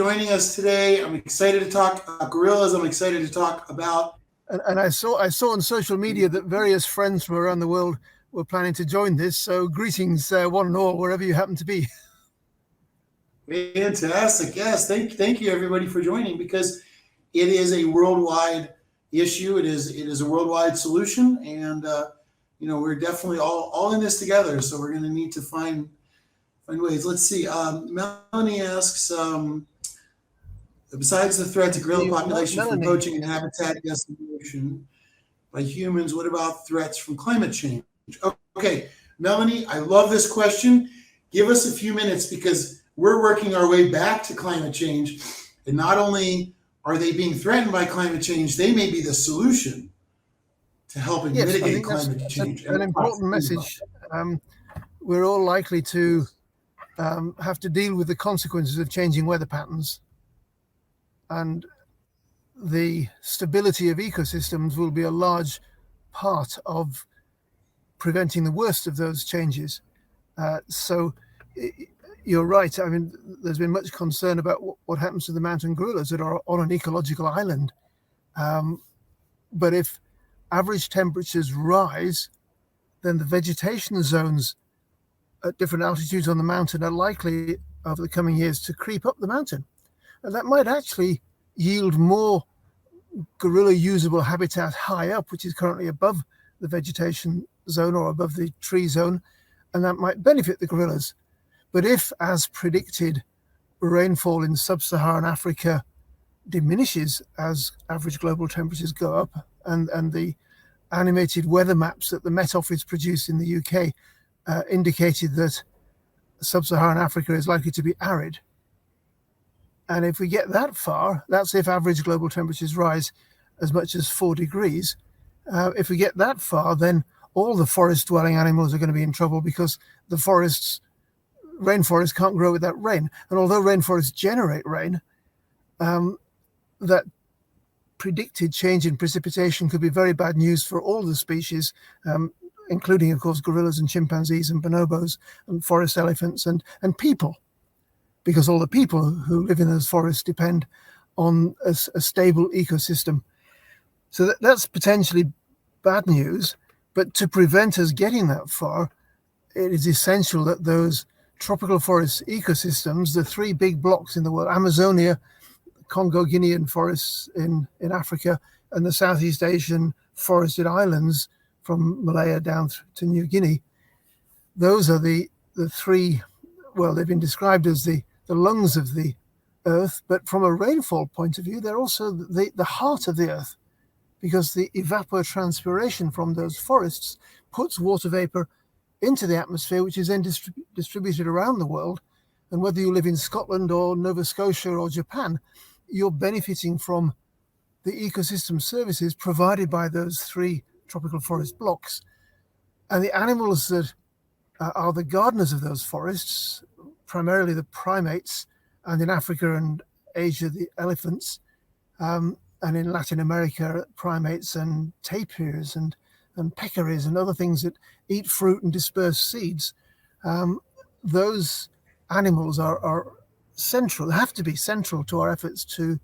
joining us today. I'm excited to talk about gorillas. I'm excited to talk about... And I saw on social media that various friends from around the world were planning to join this. So greetings, one and all, wherever you happen to be. Fantastic. Yes. Thank you, everybody, for joining, because it is a worldwide issue. It is a worldwide solution. And, we're definitely all in this together. So we're going to need to find ways. Let's see. Melanie asks, besides the threat to gorilla population from poaching and habitat decimation by humans, what about threats from climate change? Okay, Melanie, I love this question. Give us a few minutes, because we're working our way back to climate change. And not only are they being threatened by climate change, they may be the solution to helping mitigate climate change. An important message. We're all likely to have to deal with the consequences of changing weather patterns. And the stability of ecosystems will be a large part of preventing the worst of those changes. So you're right. I mean, there's been much concern about what happens to the mountain gorillas that are on an ecological island. But if average temperatures rise, then the vegetation zones at different altitudes on the mountain are likely over the coming years to creep up the mountain. And that might actually yield more gorilla usable habitat high up, which is currently above the vegetation zone or above the tree zone, and that might benefit the gorillas. But if, as predicted, rainfall in sub-Saharan Africa diminishes as average global temperatures go up, and the animated weather maps that the Met Office produced in the UK indicated that sub-Saharan Africa is likely to be arid. And if we get that far, that's if average global temperatures rise as much as 4 degrees. If we get that far, then all the forest-dwelling animals are going to be in trouble, because the rainforests can't grow without rain. And although rainforests generate rain, that predicted change in precipitation could be very bad news for all the species, including, of course, gorillas and chimpanzees and bonobos and forest elephants and people, because all the people who live in those forests depend on a stable ecosystem. So that's potentially bad news. But to prevent us getting that far, it is essential that those tropical forest ecosystems, the 3 big blocks in the world, Amazonia, Congo-Guinean forests in Africa, and the Southeast Asian forested islands from Malaya down to New Guinea, those are the 3, well, they've been described as the lungs of the earth, but from a rainfall point of view, they're also the heart of the earth, because the evapotranspiration from those forests puts water vapor into the atmosphere, which is then distributed around the world. And whether you live in Scotland or Nova Scotia or Japan, you're benefiting from the ecosystem services provided by those 3 tropical forest blocks. And the animals that are the gardeners of those forests, primarily the primates, and in Africa and Asia, the elephants, and in Latin America, primates and tapirs and peccaries and other things that eat fruit and disperse seeds. Those animals are central, have to be central to our efforts to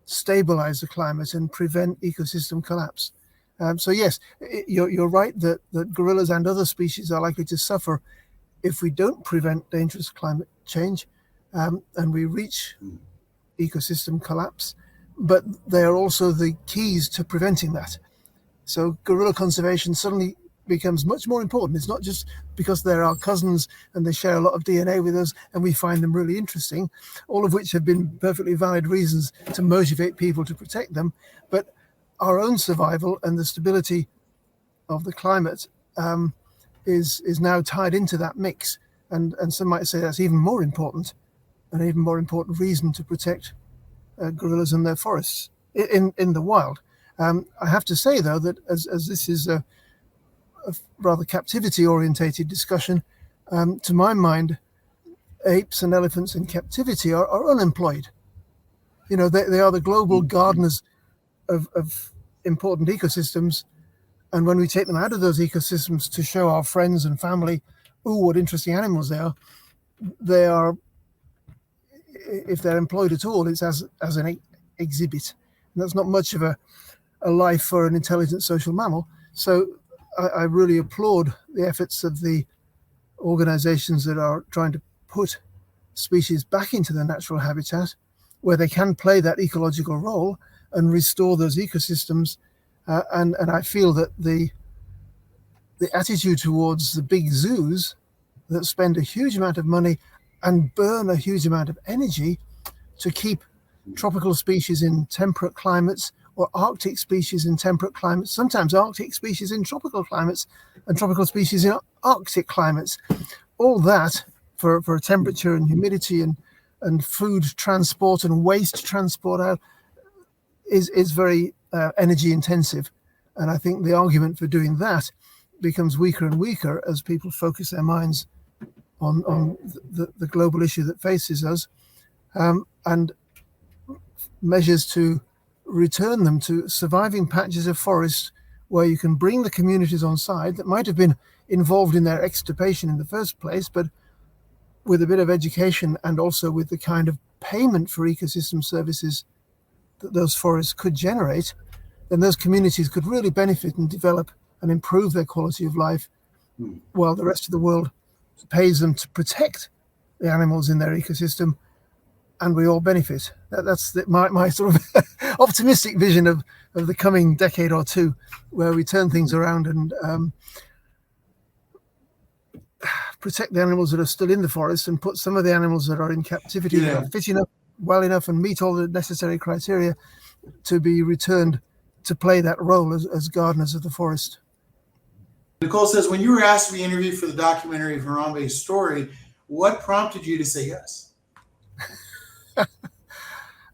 stabilize the climate and prevent ecosystem collapse. So yes, you're right that gorillas and other species are likely to suffer if we don't prevent dangerous climate change and we reach ecosystem collapse, but they are also the keys to preventing that. So gorilla conservation suddenly becomes much more important. It's not just because they're our cousins and they share a lot of DNA with us and we find them really interesting, all of which have been perfectly valid reasons to motivate people to protect them, but our own survival and the stability of the climate is now tied into that mix. And some might say that's even more important, an even more important reason to protect gorillas and their forests in the wild. I have to say, though, that as this is a rather captivity-orientated discussion, to my mind, apes and elephants in captivity are unemployed. You know, they are the global gardeners of important ecosystems. And when we take them out of those ecosystems to show our friends and family, what interesting animals they are if they're employed at all, it's as an exhibit. And that's not much of a life for an intelligent social mammal. So I really applaud the efforts of the organizations that are trying to put species back into their natural habitat, where they can play that ecological role and restore those ecosystems. And I feel that the attitude towards the big zoos that spend a huge amount of money and burn a huge amount of energy to keep tropical species in temperate climates, or Arctic species in temperate climates, sometimes Arctic species in tropical climates, and tropical species in Arctic climates. All that for temperature and humidity and food transport and waste transport out is very energy intensive. And I think the argument for doing that becomes weaker and weaker as people focus their minds on the global issue that faces us, and measures to return them to surviving patches of forest where you can bring the communities on side that might have been involved in their extirpation in the first place, but with a bit of education and also with the kind of payment for ecosystem services that those forests could generate, then those communities could really benefit and develop and improve their quality of life, while the rest of the world pays them to protect the animals in their ecosystem, and we all benefit. That's my sort of optimistic vision of the coming decade or two, where we turn things around and protect the animals that are still in the forest and put some of the animals that are in captivity that are fit enough, well enough, and meet all the necessary criteria to be returned to play that role as gardeners of the forest. Nicole says, when you were asked to be interviewed for the documentary of Harambe's story, what prompted you to say yes?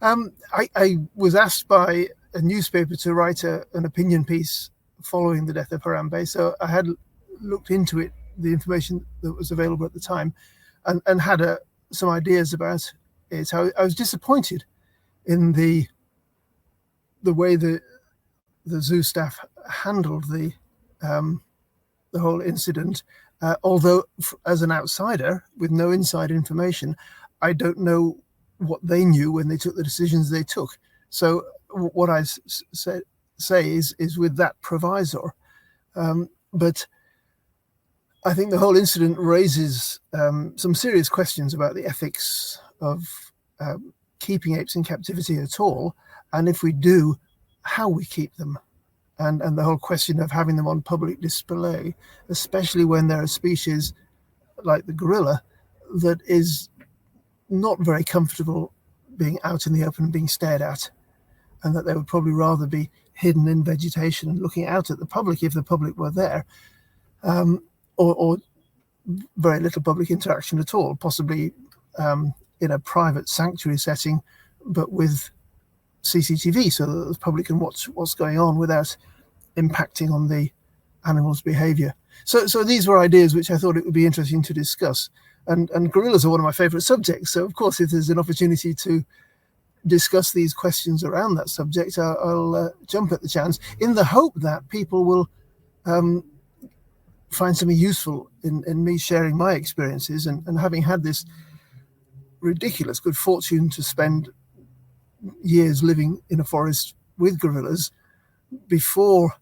I was asked by a newspaper to write an opinion piece following the death of Harambe, so I had looked into it, the information that was available at the time, and had some ideas about it. I was disappointed in the way the zoo staff handled the whole incident, although as an outsider with no inside information, I don't know what they knew when they took the decisions they took. So what I say is with that provisor. But I think the whole incident raises some serious questions about the ethics of keeping apes in captivity at all, and if we do, how we keep them, and the whole question of having them on public display, especially when there are species like the gorilla that is not very comfortable being out in the open and being stared at, and that they would probably rather be hidden in vegetation and looking out at the public if the public were there, or very little public interaction at all, possibly in a private sanctuary setting, but with CCTV so that the public can watch what's going on without impacting on the animal's behavior. So these were ideas which I thought it would be interesting to discuss. And gorillas are one of my favorite subjects. So of course, if there's an opportunity to discuss these questions around that subject, I'll jump at the chance, in the hope that people will find something useful in me sharing my experiences, and having had this ridiculous good fortune to spend years living in a forest with gorillas before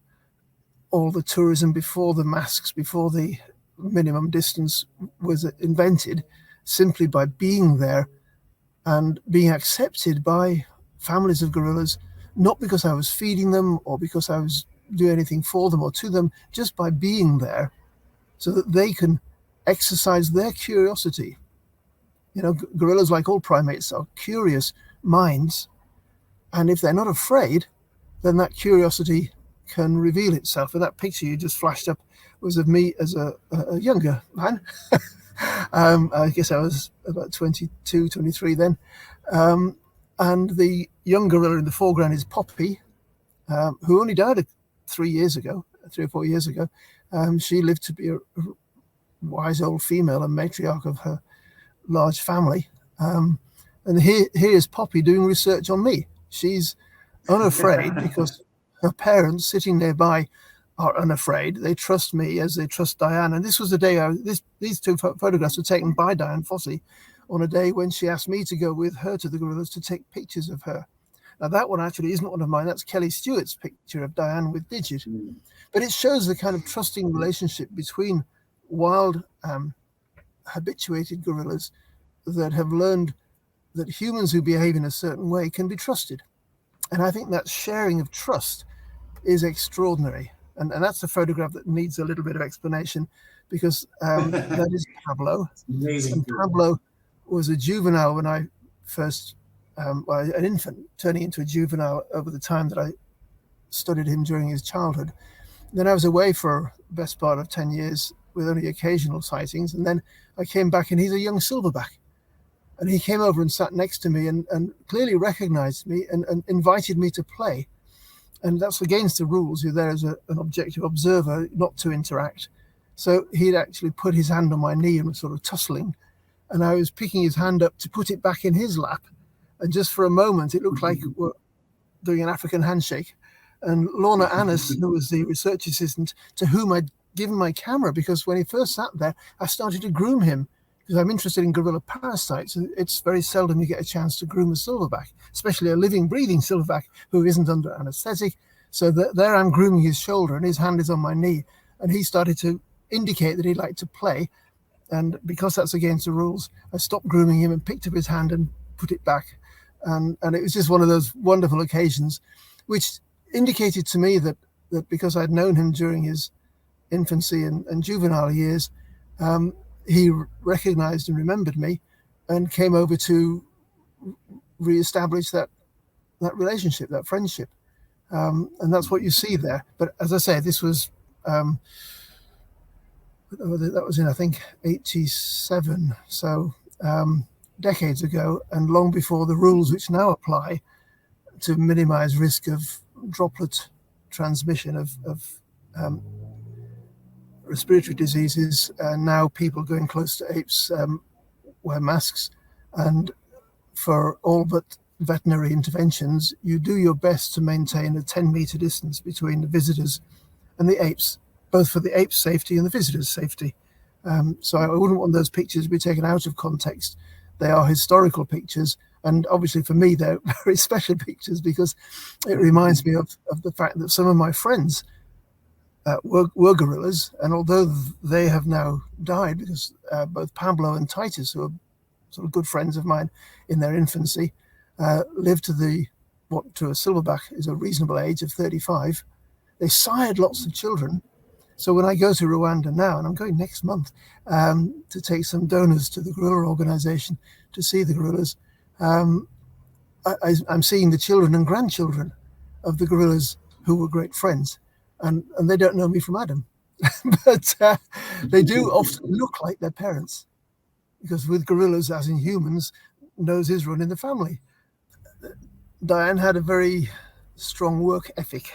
all the tourism, before the masks, before the minimum distance was invented, simply by being there and being accepted by families of gorillas, not because I was feeding them or because I was doing anything for them or to them, just by being there so that they can exercise their curiosity. You know, gorillas, like all primates, are curious minds, and if they're not afraid, then that curiosity can reveal itself. And that picture you just flashed up was of me as a younger man. I guess I was about 22, 23 then. And the young gorilla in the foreground is Poppy, who only died 3 or 4 years ago. She lived to be a wise old female and matriarch of her large family. And here's Poppy doing research on me. She's unafraid because her parents sitting nearby are unafraid. They trust me as they trust Dian. And this was the day these two photographs were taken by Dian Fossey on a day when she asked me to go with her to the gorillas to take pictures of her. Now, that one actually isn't one of mine. That's Kelly Stewart's picture of Dian with Digit. But it shows the kind of trusting relationship between wild, habituated gorillas that have learned that humans who behave in a certain way can be trusted. And I think that sharing of trust is extraordinary. And that's a photograph that needs a little bit of explanation, because that is Pablo. Amazing. And Pablo was a juvenile when I first, an infant turning into a juvenile over the time that I studied him during his childhood. Then I was away for the best part of 10 years with only occasional sightings. And then I came back and he's a young silverback. And he came over and sat next to me and clearly recognized me and invited me to play. And that's against the rules. You're there as an objective observer, not to interact. So he'd actually put his hand on my knee and was sort of tussling. And I was picking his hand up to put it back in his lap. And just for a moment, it looked like we're doing an African handshake. And Lorna Annis, who was the research assistant to whom I'd given my camera, because when he first sat there, I started to groom him because I'm interested in gorilla parasites. And it's very seldom you get a chance to groom a silverback, especially a living, breathing silverback who isn't under anesthetic. So there I'm grooming his shoulder and his hand is on my knee. And he started to indicate that he'd like to play. And because that's against the rules, I stopped grooming him and picked up his hand and put it back. And it was just one of those wonderful occasions, which indicated to me that because I'd known him during his infancy and juvenile years, he recognized and remembered me and came over to reestablish that relationship, that friendship. And that's what you see there. But as I say, this was, that was in, I think, 87. So decades ago, and long before the rules which now apply to minimize risk of droplet transmission of respiratory diseases. Now people going close to apes wear masks, and for all but veterinary interventions, you do your best to maintain a 10-meter distance between the visitors and the apes, both for the apes' safety and the visitors' safety. So I wouldn't want those pictures to be taken out of context. They are historical pictures, and obviously for me they're very special pictures because it reminds me of the fact that some of my friends were gorillas, and although they have now died, because both Pablo and Titus, who are sort of good friends of mine in their infancy, lived to what to a silverback is a reasonable age of 35. They sired lots of children. So when I go to Rwanda now, and I'm going next month to take some donors to the gorilla organization to see the gorillas, I'm seeing the children and grandchildren of the gorillas who were great friends. And they don't know me from Adam, but they do often look like their parents, because with gorillas, as in humans, noses run in the family. Dian had a very strong work ethic,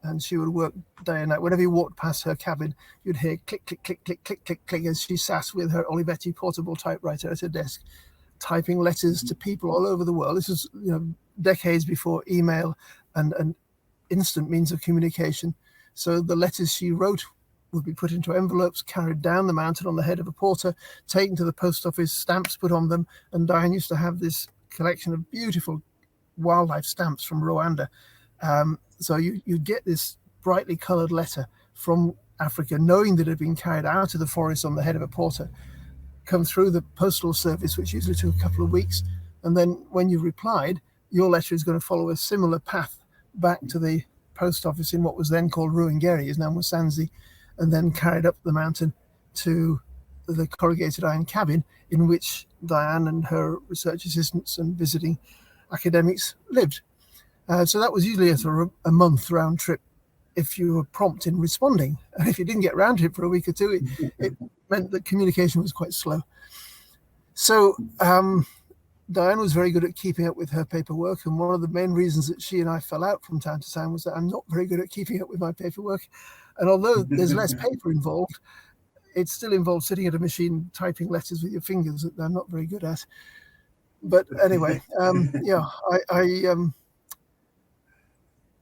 and she would work day and night. Whenever you walked past her cabin, you'd hear click, click, click, click, click, click, click, as she sat with her Olivetti portable typewriter at her desk, typing letters to people all over the world. This was, decades before email and instant means of communication. So the letters she wrote would be put into envelopes, carried down the mountain on the head of a porter, taken to the post office, stamps put on them. And Dian used to have this collection of beautiful wildlife stamps from Rwanda. So you get this brightly colored letter from Africa, knowing that it had been carried out of the forest on the head of a porter, come through the postal service, which usually took a couple of weeks. And then when you replied, your letter is going to follow a similar path back to the post office in what was then called Ruhengeri, is now Musanze, and then carried up the mountain to the corrugated iron cabin in which Dian and her research assistants and visiting academics lived. So that was usually a month round trip if you were prompt in responding. And if you didn't get round to it for a week or two, it meant that communication was quite slow. So Dian was very good at keeping up with her paperwork. And one of the main reasons that she and I fell out from time to time was that I'm not very good at keeping up with my paperwork. And although there's less paper involved, it still involves sitting at a machine typing letters with your fingers that I'm not very good at. But anyway,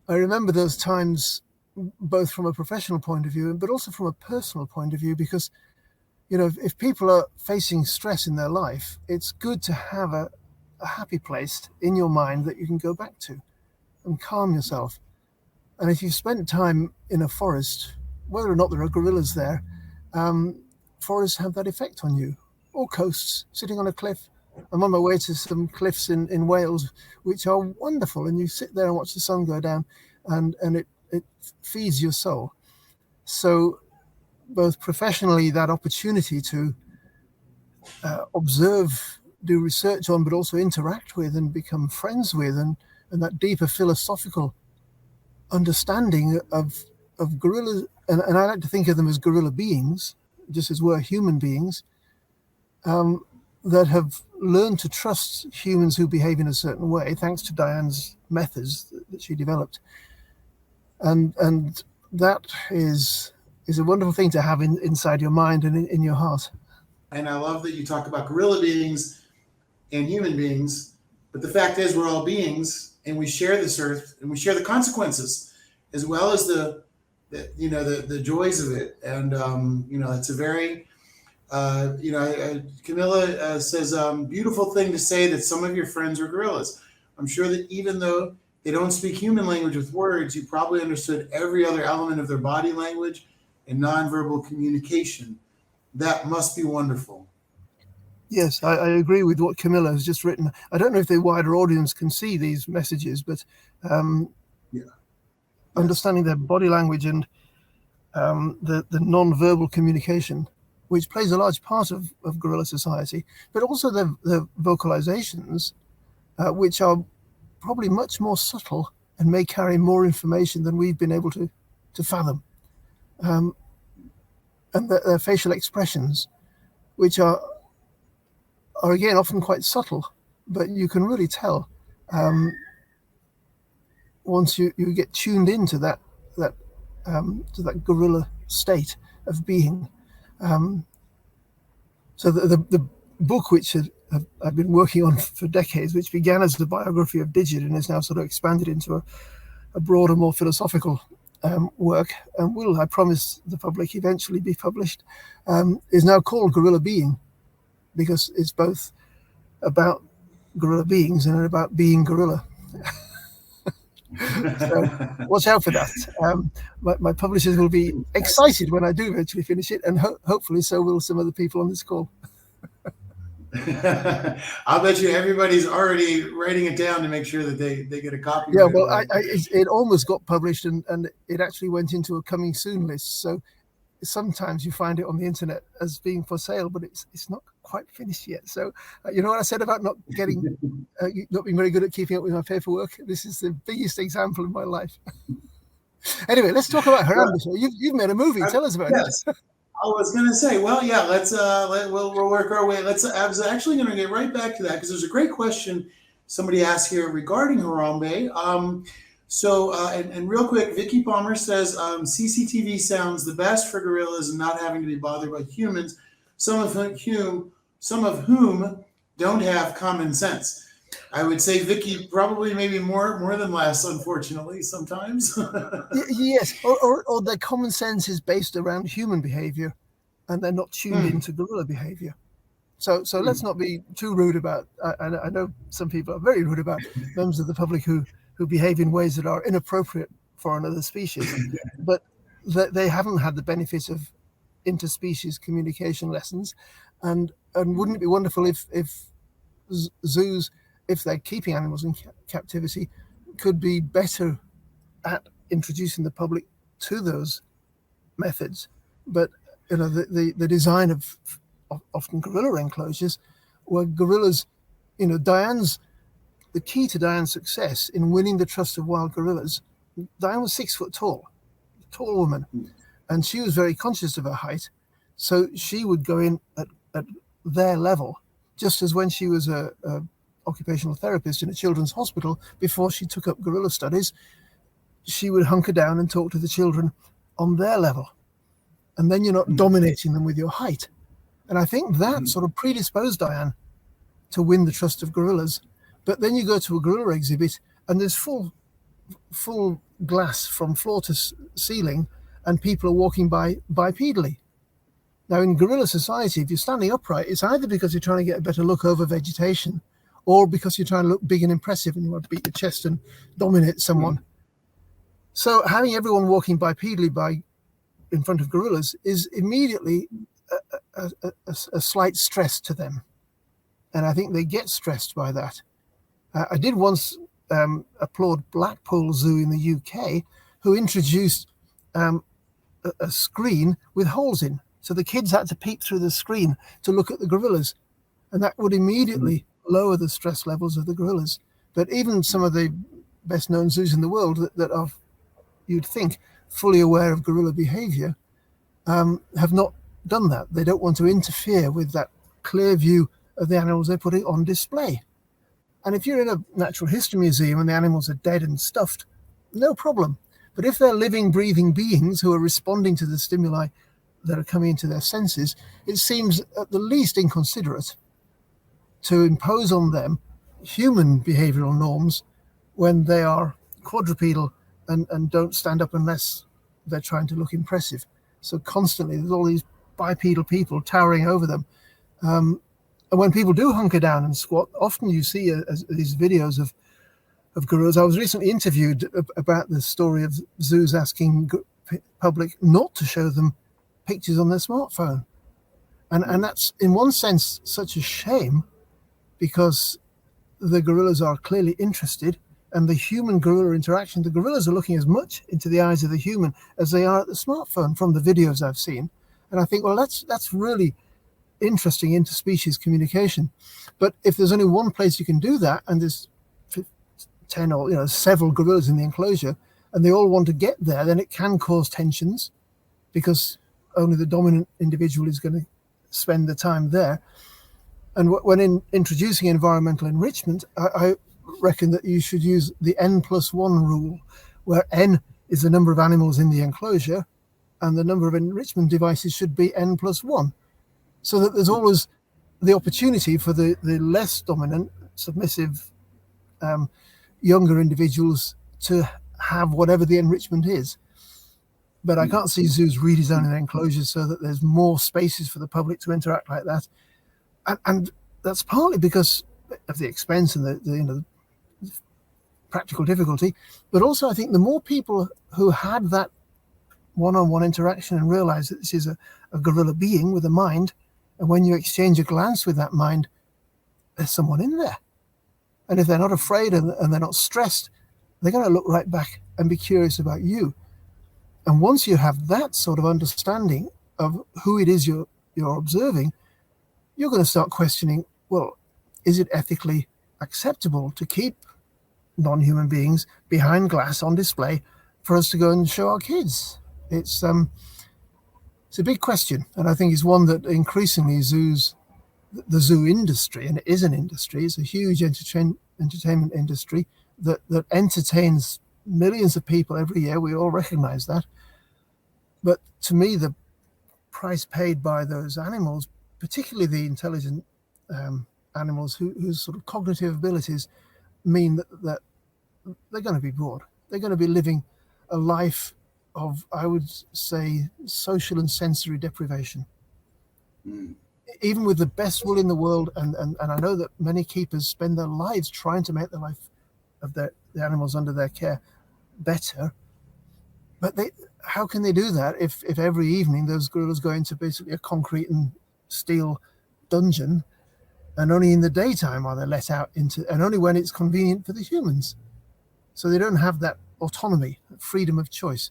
I remember those times both from a professional point of view, but also from a personal point of view, because if people are facing stress in their life, it's good to have a happy place in your mind that you can go back to and calm yourself. And if you've spent time in a forest, whether or not there are gorillas there, forests have that effect on you. Or coasts, sitting on a cliff. I'm on my way to some cliffs in Wales, which are wonderful, and you sit there and watch the sun go down, and it feeds your soul. So both professionally, that opportunity to observe, do research on, but also interact with and become friends with, and that deeper philosophical understanding of gorillas, and I like to think of them as gorilla beings, just as we're human beings, that have learned to trust humans who behave in a certain way, thanks to Dian's methods that she developed. And that is a wonderful thing to have inside your mind and in your heart. And I love that you talk about gorilla beings and human beings, but the fact is we're all beings, and we share this earth, and we share the consequences as well as the joys of it. And it's a very Camilla says, beautiful thing to say that some of your friends are gorillas. I'm sure that even though they don't speak human language with words, you probably understood every other element of their body language and nonverbal communication. That must be wonderful. Yes, I agree with what Camilla has just written. I don't know if the wider audience can see these messages, but understanding their body language and the non-verbal communication, which plays a large part of gorilla society, but also the vocalizations, which are probably much more subtle and may carry more information than we've been able to fathom. And their facial expressions, which are again often quite subtle, but you can really tell once you get tuned into that gorilla state of being. So the book, which I've been working on for decades, which began as the biography of Digit and is now sort of expanded into a broader, more philosophical work, and will, I promise the public, eventually be published, is now called Gorilla Being, because it's both about gorilla beings and about being gorilla. So watch out for that. My publishers will be excited when I do eventually finish it, and hopefully so will some of the people on this call. I'll bet you everybody's already writing it down to make sure that they get a copy. Yeah, well, it almost got published, and it actually went into a coming soon list. So sometimes you find it on the internet as being for sale, but it's not quite finished yet. So you know what I said about not being very good at keeping up with my paperwork? This is the biggest example of my life. Anyway, let's talk about Harambe. So you've made a movie. Tell us about it. I was going to say, well, yeah, we'll work our way. I was actually going to get right back to that, because there's a great question somebody asked here regarding Harambe. And real quick, Vicky Palmer says, CCTV sounds the best for gorillas and not having to be bothered by humans, some of whom don't have common sense. I would say, Vicky, probably maybe more than less, unfortunately, sometimes. Yes, or their common sense is based around human behavior, and they're not tuned into gorilla behavior. So let's not be too rude about. I know some people are very rude about members of the public who behave in ways that are inappropriate for another species, but they haven't had the benefit of interspecies communication lessons, and wouldn't it be wonderful if zoos, if they're keeping animals in captivity, could be better at introducing the public to those methods? But the design of often gorilla enclosures, where gorillas, the key to Dian's success in winning the trust of wild gorillas, Dian was 6 foot tall woman, and she was very conscious of her height, so she would go in at their level, just as when she was a occupational therapist in a children's hospital before she took up gorilla studies, she would hunker down and talk to the children on their level, and then you're not dominating them with your height. And I think that sort of predisposed Dian to win the trust of gorillas. But then you go to a gorilla exhibit, and there's full glass from floor to ceiling, and people are walking by bipedally. Now, in gorilla society, if you're standing upright, it's either because you're trying to get a better look over vegetation or because you're trying to look big and impressive and you want to beat your chest and dominate someone. So having everyone walking bipedally in front of gorillas is immediately a slight stress to them. And I think they get stressed by that. I did once applaud Blackpool Zoo in the UK, who introduced a screen with holes in. So the kids had to peep through the screen to look at the gorillas. And that would immediately lower the stress levels of the gorillas. But even some of the best known zoos in the world that are, you'd think, fully aware of gorilla behavior, have not done that. They don't want to interfere with that clear view of the animals they're putting on display. And if you're in a natural history museum and the animals are dead and stuffed, no problem. But if they're living, breathing beings who are responding to the stimuli that are coming into their senses, it seems at the least inconsiderate to impose on them human behavioral norms when they are quadrupedal and don't stand up unless they're trying to look impressive. So constantly there's all these bipedal people towering over them. And when people do hunker down and squat, often you see these videos of gorillas. I was recently interviewed about the story of zoos asking public not to show them pictures on their smartphone. And that's, in one sense, such a shame, because the gorillas are clearly interested, and the human-gorilla interaction, the gorillas are looking as much into the eyes of the human as they are at the smartphone from the videos I've seen. And I think, well, that's really interesting interspecies communication. But if there's only one place you can do that, and there's 10 or several gorillas in the enclosure, and they all want to get there, then it can cause tensions, because only the dominant individual is going to spend the time there. And when introducing environmental enrichment, I reckon that you should use the N+1 rule, where N is the number of animals in the enclosure, and the number of enrichment devices should be N+1, so that there's always the opportunity for the less dominant, submissive, younger individuals to have whatever the enrichment is. But I can't see zoos redesigning their enclosures so that there's more spaces for the public to interact like that. And that's partly because of the expense and the practical difficulty. But also, I think the more people who had that one-on-one interaction and realize that this is a gorilla being with a mind, and when you exchange a glance with that mind, there's someone in there. And if they're not afraid and they're not stressed, they're going to look right back and be curious about you. And once you have that sort of understanding of who it is you're observing, you're going to start questioning, well, is it ethically acceptable to keep non-human beings behind glass on display for us to go and show our kids? It's a big question, and I think it's one that increasingly the zoo industry, and it is an industry, it's a huge entertainment industry that entertains millions of people every year. We all recognize that. But to me, the price paid by those animals, particularly the intelligent animals whose sort of cognitive abilities mean that they're going to be bored. They're going to be living a life of, I would say, social and sensory deprivation. Even with the best will in the world, and I know that many keepers spend their lives trying to make the life of the animals under their care better, but how can they do that if every evening those gorillas go into basically a concrete and steel dungeon, and only in the daytime are they let out into, and only when it's convenient for the humans? So they don't have that autonomy, that freedom of choice.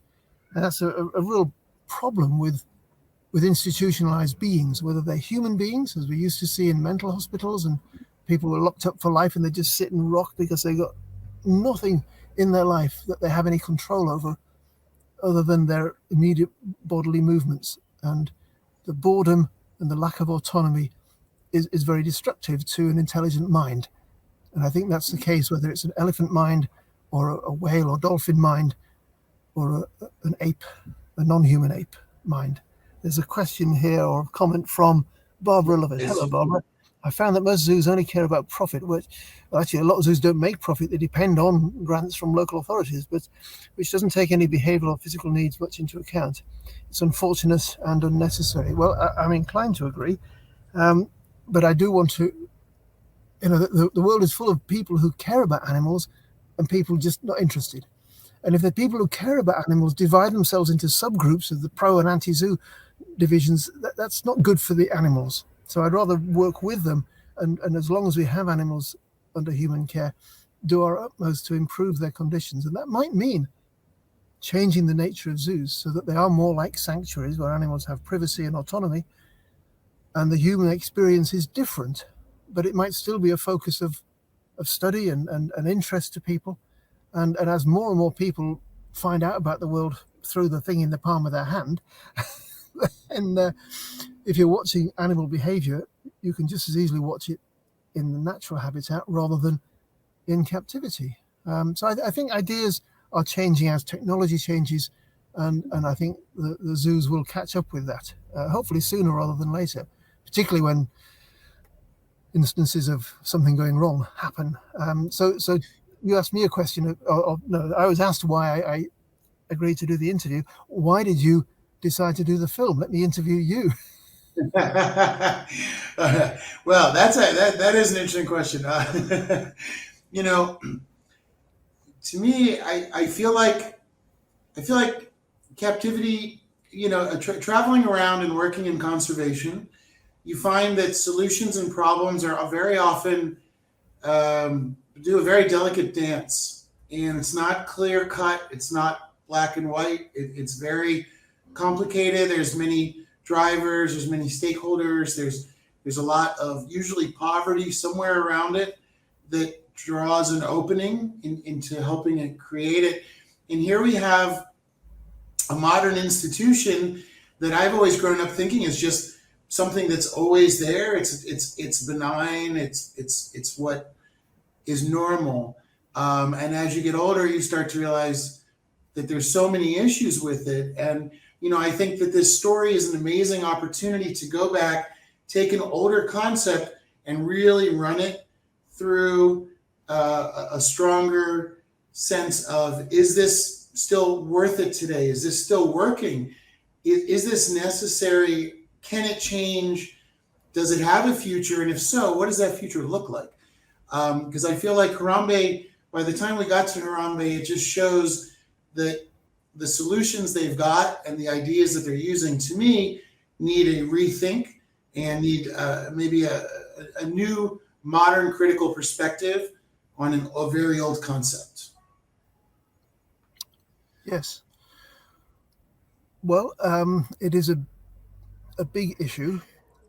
And that's a real problem with institutionalized beings, whether they're human beings, as we used to see in mental hospitals, and people were locked up for life and they just sit and rock because they got nothing in their life that they have any control over other than their immediate bodily movements. And the boredom and the lack of autonomy is very destructive to an intelligent mind. And I think that's the case whether it's an elephant mind or a whale or dolphin mind or an ape, a non-human ape mind. There's a question here or a comment from Barbara Lovett. Hello, Barbara. I found that most zoos only care about profit, which actually a lot of zoos don't make profit. They depend on grants from local authorities, but which doesn't take any behavioral or physical needs much into account. It's unfortunate and unnecessary. Well, I'm inclined to agree, but I do want to, the world is full of people who care about animals and people just not interested. And if the people who care about animals divide themselves into subgroups of the pro and anti-zoo divisions, that's not good for the animals. So I'd rather work with them, and as long as we have animals under human care, do our utmost to improve their conditions. And that might mean changing the nature of zoos so that they are more like sanctuaries where animals have privacy and autonomy, and the human experience is different, but it might still be a focus of study and interest to people. And as more and more people find out about the world through the thing in the palm of their hand, and if you're watching animal behavior, you can just as easily watch it in the natural habitat rather than in captivity. So I think ideas are changing as technology changes, and I think the zoos will catch up with that, hopefully sooner rather than later, particularly when instances of something going wrong happen. So you asked me a question, no, I was asked why I agreed to do the interview. Why did you decide to do the film? Let me interview you. Well, that is an interesting question. To me, I feel like captivity. Traveling around and working in conservation, you find that solutions and problems are very often do a very delicate dance, and it's not clear cut. It's not black and white. It's very complicated. There's many drivers. There's many stakeholders. There's a lot of usually poverty somewhere around it that draws an opening into helping it create it. And here we have a modern institution that I've always grown up thinking is just something that's always there. It's benign. It's what is normal. And as you get older, you start to realize that there's so many issues with it. And I think that this story is an amazing opportunity to go back, take an older concept, and really run it through a stronger sense of, is this still worth it today? Is this still working? Is this necessary? Can it change? Does it have a future? And if so, what does that future look like? Because I feel like Harambe, by the time we got to Harambe, it just shows that the solutions they've got and the ideas that they're using, to me, need a rethink and need maybe a new, modern, critical perspective on a very old concept. Yes. Well, it is a big issue,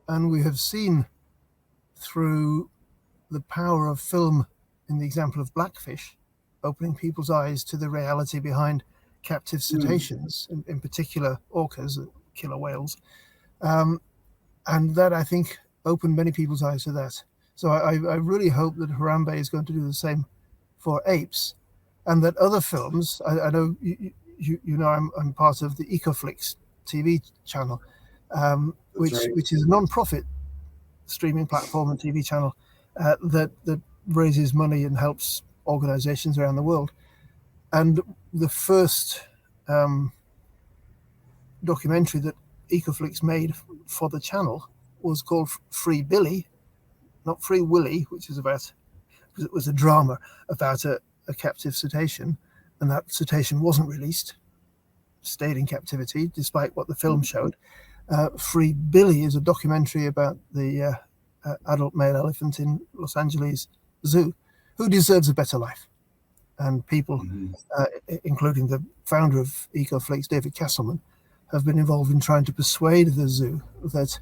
and we have seen through the power of film in the example of Blackfish, opening people's eyes to the reality behind captive cetaceans, in particular orcas, killer whales. And that, I think, opened many people's eyes to that. So I really hope that Harambe is going to do the same for apes, and that other films, I know I'm part of the EcoFlix TV channel, which is a non-profit streaming platform and TV channel that raises money and helps organizations around the world. And the first documentary that EcoFlix made for the channel was called Free Billy, not Free Willy, because it was a drama about a captive cetacean, and that cetacean wasn't released, stayed in captivity, despite what the film showed. Free Billy is a documentary about the adult male elephant in Los Angeles Zoo, who deserves a better life. And people, including the founder of EcoFlix, David Castleman, have been involved in trying to persuade the zoo that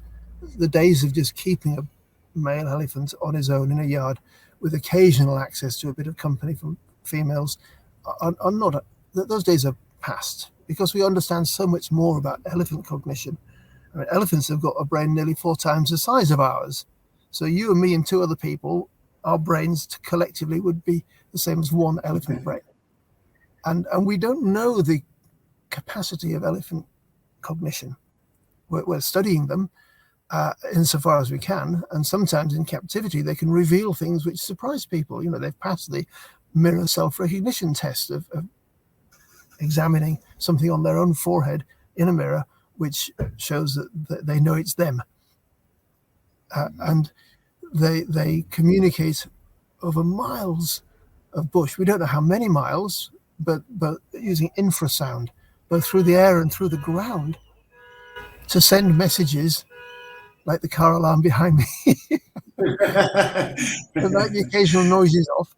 the days of just keeping a male elephant on his own in a yard with occasional access to a bit of company from females are not, those days are past, because we understand so much more about elephant cognition. I mean, elephants have got a brain nearly 4 times the size of ours. So you and me and 2 other people, our brains collectively would be the same as one elephant brain. And we don't know the capacity of elephant cognition. We're studying them, insofar as we can. And sometimes in captivity, they can reveal things which surprise people. They've passed the mirror self-recognition test of examining something on their own forehead in a mirror, which shows that they know it's them. And they communicate over miles of bush. We don't know how many miles, but using infrasound, both through the air and through the ground, to send messages, like the car alarm behind me. There might be occasional noises off.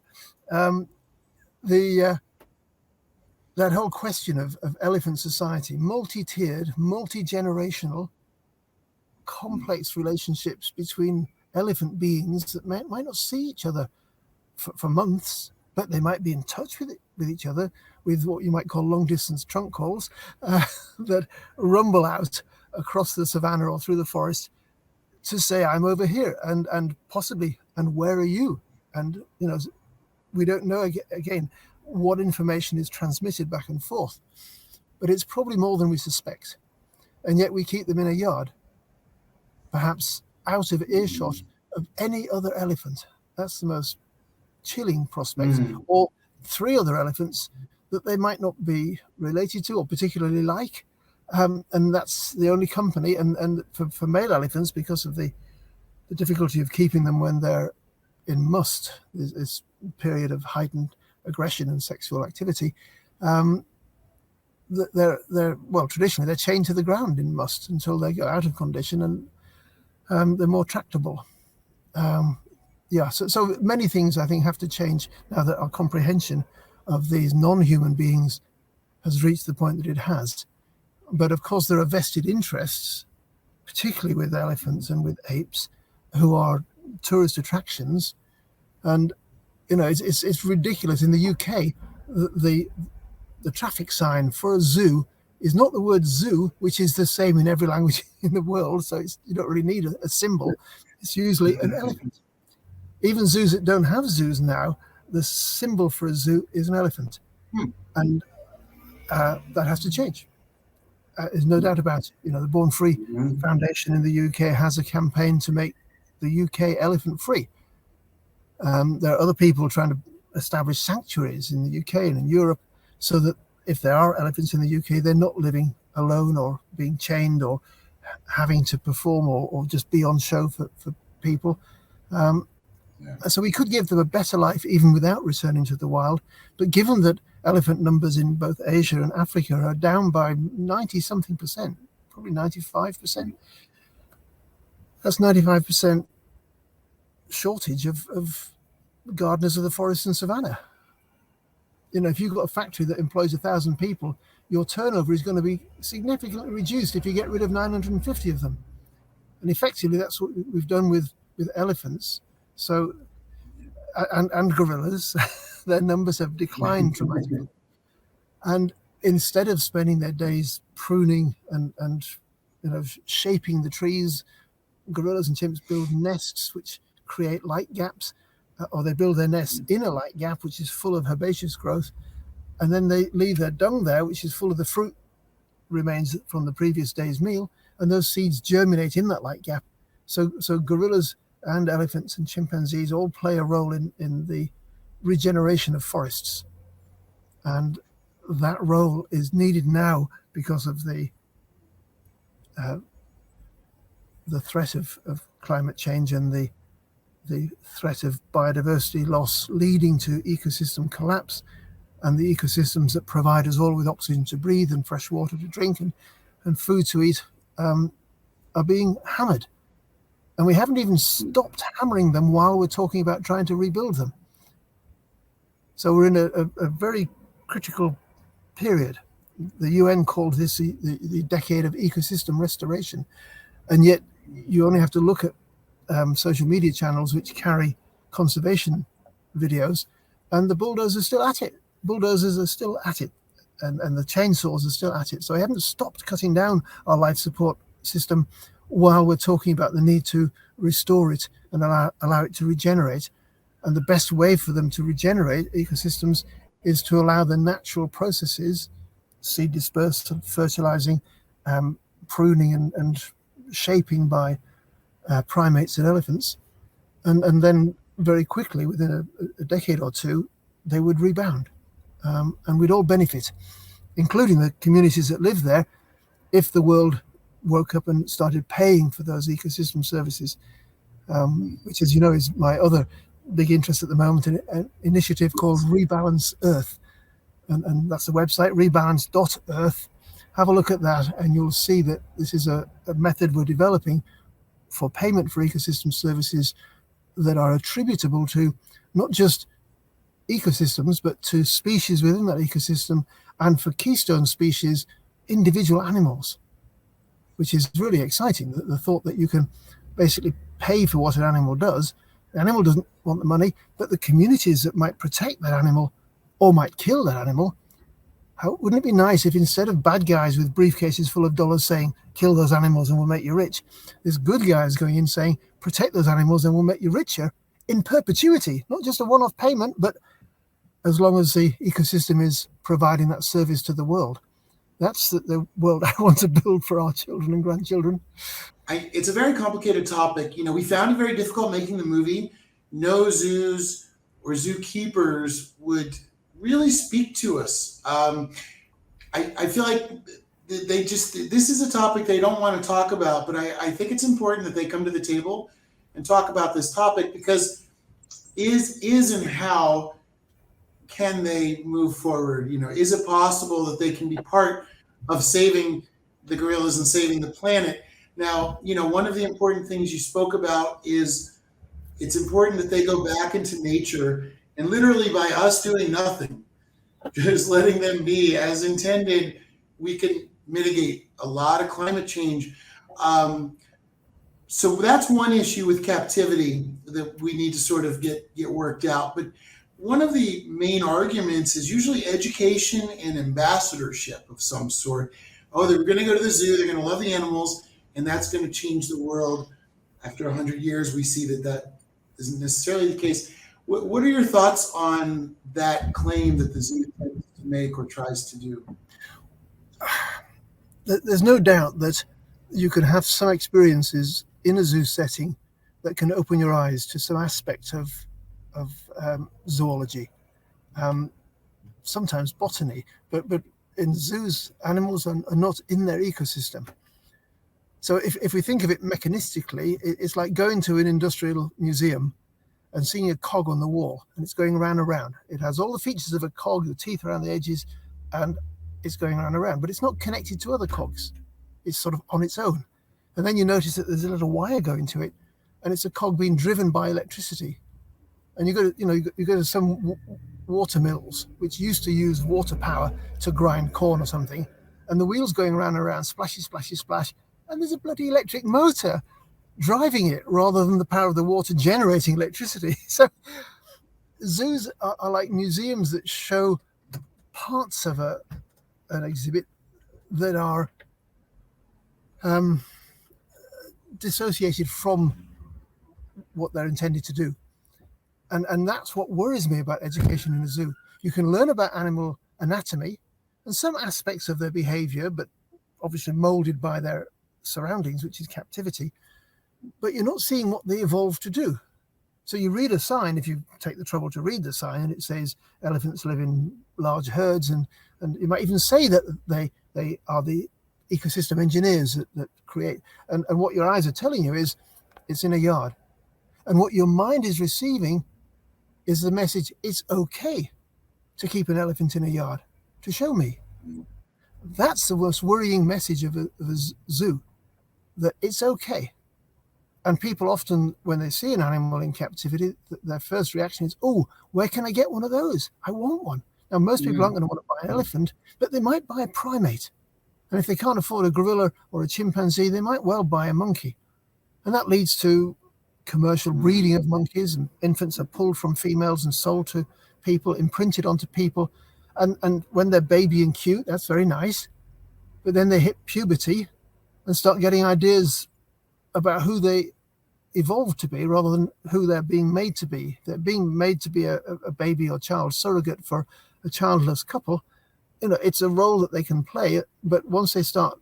That whole question of elephant society, multi-tiered, multi-generational, complex relationships between elephant beings that might not see each other for months, but they might be in touch with each other with what you might call long-distance trunk calls that rumble out across the savannah or through the forest to say, I'm over here, and possibly, and where are you? And, we don't know, again, what information is transmitted back and forth, but it's probably more than we suspect. And yet we keep them in a yard, perhaps out of earshot of any other elephant. That's the most chilling prospect. Or 3 other elephants that they might not be related to or particularly like. And that's the only company. And for male elephants, because of the difficulty of keeping them when they're in must, this period of heightened aggression and sexual activity, they're traditionally they're chained to the ground in must until they go out of condition, and they're more tractable. So many things I think have to change now that our comprehension of these non-human beings has reached the point that it has. But of course, there are vested interests, particularly with elephants and with apes, who are tourist attractions. And it's ridiculous. In the UK, the traffic sign for a zoo is not the word zoo, which is the same in every language in the world. So you don't really need a symbol. It's usually an elephant. Even zoos that don't have zoos now, the symbol for a zoo is an elephant. And that has to change. There's no doubt about it. The Born Free Foundation in the UK has a campaign to make the UK elephant free. There are other people trying to establish sanctuaries in the UK and in Europe so that if there are elephants in the UK, they're not living alone or being chained or having to perform or just be on show for people. So we could give them a better life even without returning to the wild. But given that elephant numbers in both Asia and Africa are down by 90-something%, probably 95%, that's 95% shortage of gardeners of the forest and savannah. If you've got a factory that employs 1,000 people, your turnover is going to be significantly reduced if you get rid of 950 of them. And effectively, that's what we've done with elephants. So, and gorillas, their numbers have declined dramatically. And instead of spending their days pruning and shaping the trees, gorillas and chimps build nests which create light gaps, or they build their nests in a light gap which is full of herbaceous growth, and then they leave their dung there, which is full of the fruit remains from the previous day's meal, and those seeds germinate in that light gap. So gorillas and elephants and chimpanzees all play a role in the regeneration of forests, and that role is needed now because of the threat of climate change and the threat of biodiversity loss leading to ecosystem collapse, and the ecosystems that provide us all with oxygen to breathe and fresh water to drink and food to eat are being hammered. And we haven't even stopped hammering them while we're talking about trying to rebuild them. So we're in a very critical period. The UN called this the decade of ecosystem restoration. And yet you only have to look at social media channels which carry conservation videos, and the bulldozers are still at it. Bulldozers are still at it, and the chainsaws are still at it. So we haven't stopped cutting down our life support system while we're talking about the need to restore it and allow it to regenerate. And the best way for them to regenerate ecosystems is to allow the natural processes, seed dispersal, fertilizing, pruning and shaping by primates and elephants, and then very quickly, within a decade or two, they would rebound, and we'd all benefit, including the communities that live there, if the world woke up and started paying for those ecosystem services, which, as you know, is my other big interest at the moment, an initiative called Rebalance Earth. And that's the website, rebalance.earth. Have a look at that, and you'll see that this is a method we're developing for payment for ecosystem services that are attributable to not just ecosystems, but to species within that ecosystem, and for keystone species, individual animals, which is really exciting. The thought that you can basically pay for what an animal does. The animal doesn't want the money, but the communities that might protect that animal or might kill that animal. Wouldn't it be nice if, instead of bad guys with briefcases full of dollars saying, kill those animals and we'll make you rich, there's good guys going in saying, protect those animals and we'll make you richer in perpetuity, not just a one-off payment, but as long as the ecosystem is providing that service to the world. That's the world I want to build for our children and grandchildren. It's a very complicated topic. We found it very difficult making the movie. No zoos or zookeepers would really speak to us. I feel like this is a topic they don't want to talk about, but I think it's important that they come to the table and talk about this topic, because is and how can they move forward? Is it possible that they can be part of saving the gorillas and saving the planet? Now, one of the important things you spoke about is it's important that they go back into nature, and literally by us doing nothing, just letting them be as intended, we can mitigate a lot of climate change. So that's one issue with captivity that we need to sort of get worked out. But one of the main arguments is usually education and ambassadorship of some sort. Oh, they're going to go to the zoo, they're going to love the animals, and that's going to change the world. After 100 years, we see that isn't necessarily the case. What are your thoughts on that claim that the zoo tends to make or tries to do? There's no doubt that you can have some experiences in a zoo setting that can open your eyes to some aspect of zoology, sometimes botany, but in zoos, animals are not in their ecosystem. So if we think of it mechanistically, it's like going to an industrial museum and seeing a cog on the wall, and it's going round and round. It has all the features of a cog, the teeth around the edges, and it's going round and round, but it's not connected to other cogs. It's sort of on its own. And then you notice that there's a little wire going to it, and it's a cog being driven by electricity. And you go to some water mills, which used to use water power to grind corn or something, and the wheel's going round and round, splashy, splashy, splash, and there's a bloody electric motor driving it rather than the power of the water generating electricity. So zoos are like museums that show parts of an exhibit that are dissociated from what they're intended to do. And that's what worries me about education in a zoo. You can learn about animal anatomy and some aspects of their behavior, but obviously molded by their surroundings, which is captivity. But you're not seeing what they evolved to do. So you read a sign, if you take the trouble to read the sign, and it says elephants live in large herds, and you might even say that they are the ecosystem engineers that create. And what your eyes are telling you is it's in a yard. And what your mind is receiving is the message, it's okay to keep an elephant in a yard, to show me. That's the most worrying message of a zoo, that it's okay. And people often, when they see an animal in captivity, their first reaction is, oh, where can I get one of those? I want one. Now, most people aren't going to want to buy an elephant, but they might buy a primate. And if they can't afford a gorilla or a chimpanzee, they might well buy a monkey. And that leads to commercial breeding of monkeys, and infants are pulled from females and sold to people, imprinted onto people. And when they're baby and cute, that's very nice. But then they hit puberty and start getting ideas about who they evolved to be rather than who they're being made to be. They're being made to be a baby or child surrogate for a childless couple. It's a role that they can play, but once they start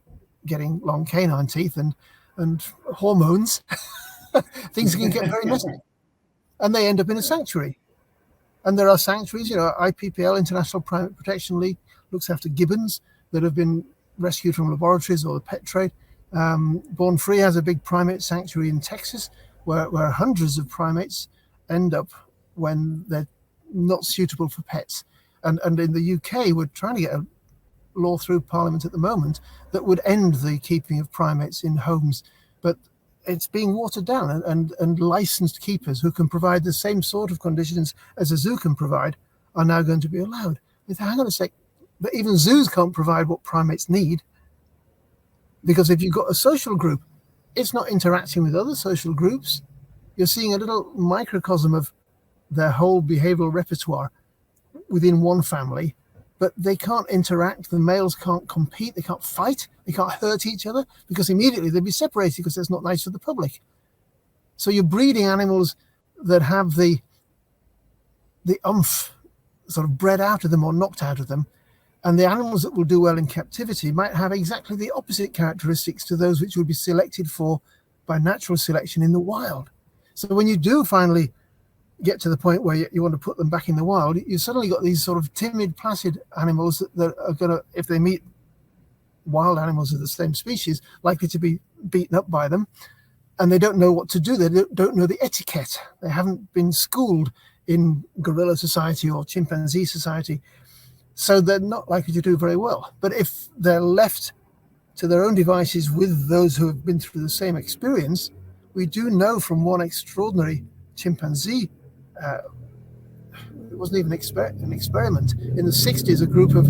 getting long canine teeth and hormones, things can get very messy, and they end up in a sanctuary. And there are sanctuaries, IPPL, International Primate Protection League, looks after gibbons that have been rescued from laboratories or the pet trade. Born Free has a big primate sanctuary in Texas where hundreds of primates end up when they're not suitable for pets. And in the UK, we're trying to get a law through Parliament at the moment that would end the keeping of primates in homes. But it's being watered down, and licensed keepers who can provide the same sort of conditions as a zoo can provide are now going to be allowed. Hang on a sec, but even zoos can't provide what primates need, because if you've got a social group, it's not interacting with other social groups. You're seeing a little microcosm of their whole behavioral repertoire within one family, but they can't interact. The males can't compete. They can't fight. They can't hurt each other, because immediately they'd be separated, because that's not nice for the public. So you're breeding animals that have the umph sort of bred out of them or knocked out of them. And the animals that will do well in captivity might have exactly the opposite characteristics to those which would be selected for by natural selection in the wild. So when you do finally get to the point where you want to put them back in the wild, you suddenly got these sort of timid, placid animals that are going to, if they meet wild animals of the same species, likely to be beaten up by them. And they don't know what to do. They don't know the etiquette. They haven't been schooled in gorilla society or chimpanzee society. So they're not likely to do very well. But if they're left to their own devices with those who have been through the same experience, we do know from one extraordinary chimpanzee, it wasn't even an experiment. In the 60s, a group of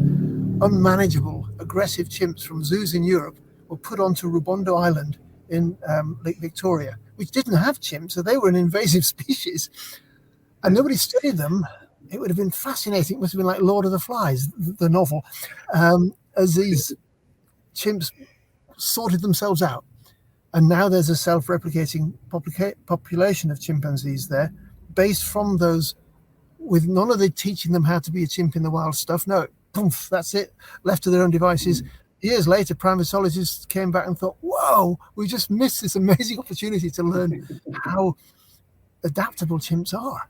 unmanageable, aggressive chimps from zoos in Europe were put onto Rubondo Island in Lake Victoria, which didn't have chimps, so they were an invasive species. And nobody studied them. It would have been fascinating. It must have been like Lord of the Flies, the novel, as these chimps sorted themselves out. And now there's a self-replicating population of chimpanzees there, based from those, with none of the teaching them how to be a chimp in the wild stuff. No, poof, that's it, left to their own devices. Years later, primatologists came back and thought, whoa, we just missed this amazing opportunity to learn how adaptable chimps are.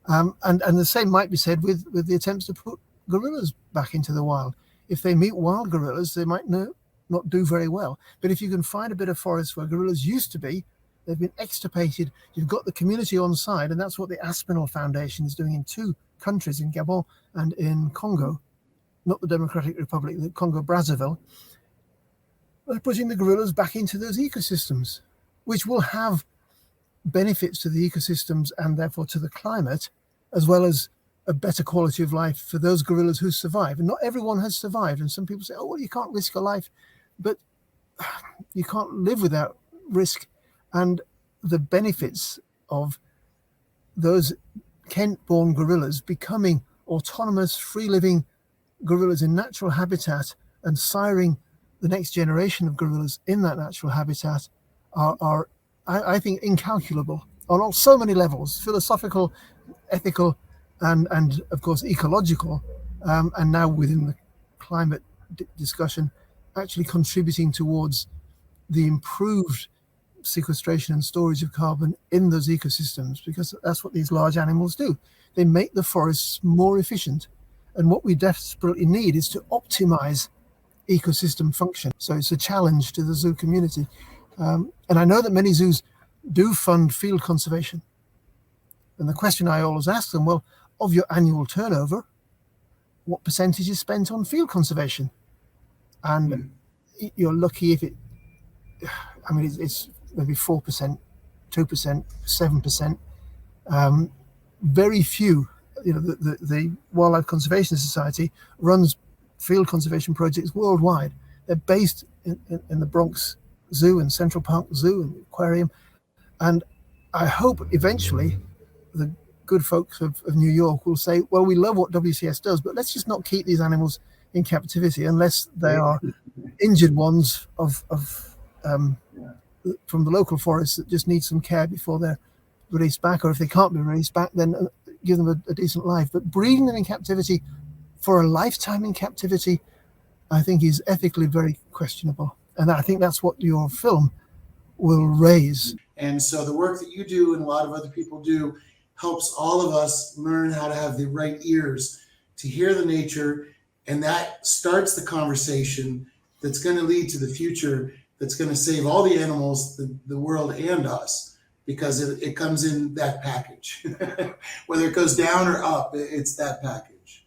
And the same might be said with the attempts to put gorillas back into the wild. If they meet wild gorillas, they might not do very well. But if you can find a bit of forest where gorillas used to be, they've been extirpated, you've got the community on side, and that's what the Aspinall Foundation is doing in 2 countries, in Gabon and in Congo, not the Democratic Republic, the Congo-Brazzaville. They're putting the gorillas back into those ecosystems, which will have benefits to the ecosystems and therefore to the climate, as well as a better quality of life for those gorillas who survive. And not everyone has survived. And some people say, oh, well, you can't risk a life, but you can't live without risk. And the benefits of those Kent-born gorillas becoming autonomous, free-living gorillas in natural habitat and siring the next generation of gorillas in that natural habitat are I think, incalculable on so many levels: philosophical, ethical, and of course ecological, and now within the climate discussion, actually contributing towards the improved sequestration and storage of carbon in those ecosystems, because that's what these large animals do. They make the forests more efficient, and what we desperately need is to optimize ecosystem function. So it's a challenge to the zoo community. And I know that many zoos do fund field conservation. And the question I always ask them, well, of your annual turnover, what percentage is spent on field conservation? And you're lucky if it's maybe 4%, 2%, 7%. Very few, the Wildlife Conservation Society runs field conservation projects worldwide. They're based in the Bronx Zoo and Central Park Zoo and Aquarium. And I hope eventually the good folks of New York will say, well, we love what WCS does, but let's just not keep these animals in captivity unless they are injured ones from the local forests that just need some care before they're released back, or if they can't be released back, then give them a decent life. But breeding them in captivity for a lifetime in captivity, I think is ethically very questionable. And I think that's what your film will raise. And so the work that you do and a lot of other people do helps all of us learn how to have the right ears to hear the nature. And that starts the conversation that's going to lead to the future, that's going to save all the animals, the world, and us, because it comes in that package. Whether it goes down or up, it's that package.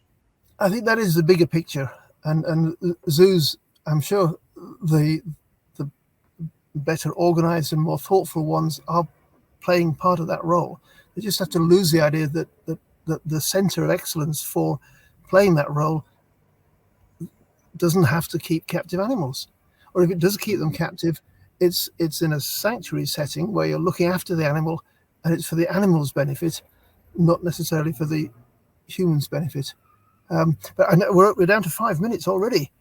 I think that is the bigger picture. And zoos, I'm sure the better organized and more thoughtful ones are playing part of that role. They just have to lose the idea that the center of excellence for playing that role doesn't have to keep captive animals. Or if it does keep them captive, it's in a sanctuary setting where you're looking after the animal and it's for the animal's benefit, not necessarily for the human's benefit. But I know we're down to 5 minutes already.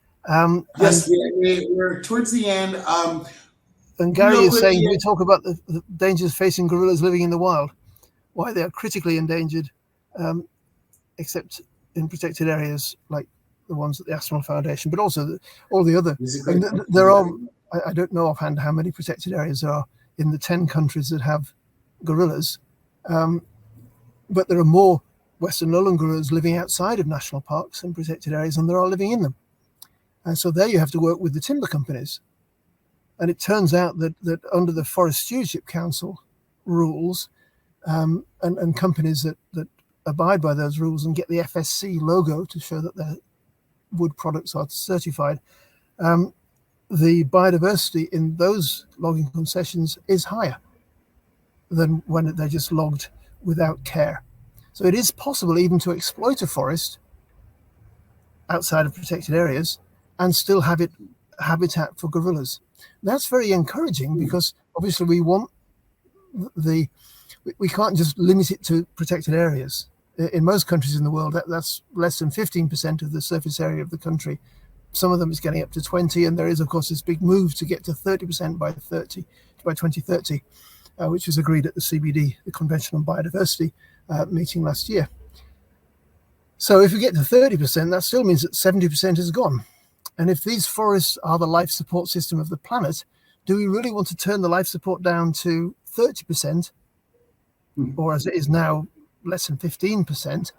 Yes, we're towards the end. And Gary is saying, we talk about the dangers facing gorillas living in the wild, why they are critically endangered, except in protected areas like the ones at the Astronaut Foundation, but also all the other. There are, I don't know offhand how many protected areas there are in the 10 countries that have gorillas, but there are more Western lowland gorillas living outside of national parks and protected areas than there are living in them. And so there you have to work with the timber companies. And it turns out that under the Forest Stewardship Council rules, and companies that abide by those rules and get the FSC logo to show that their wood products are certified, the biodiversity in those logging concessions is higher than when they're just logged without care. So it is possible even to exploit a forest outside of protected areas and still have it habitat for gorillas. That's very encouraging, because obviously we want we can't just limit it to protected areas. In most countries in the world, that's less than 15% of the surface area of the country. Some of them is getting up to 20, and there is, of course, this big move to get to 30% by 2030, which was agreed at the CBD, the Convention on Biodiversity, meeting last year. So if we get to 30%, that still means that 70% is gone. And if these forests are the life support system of the planet, do we really want to turn the life support down to 30%, or as it is now, less than 15%?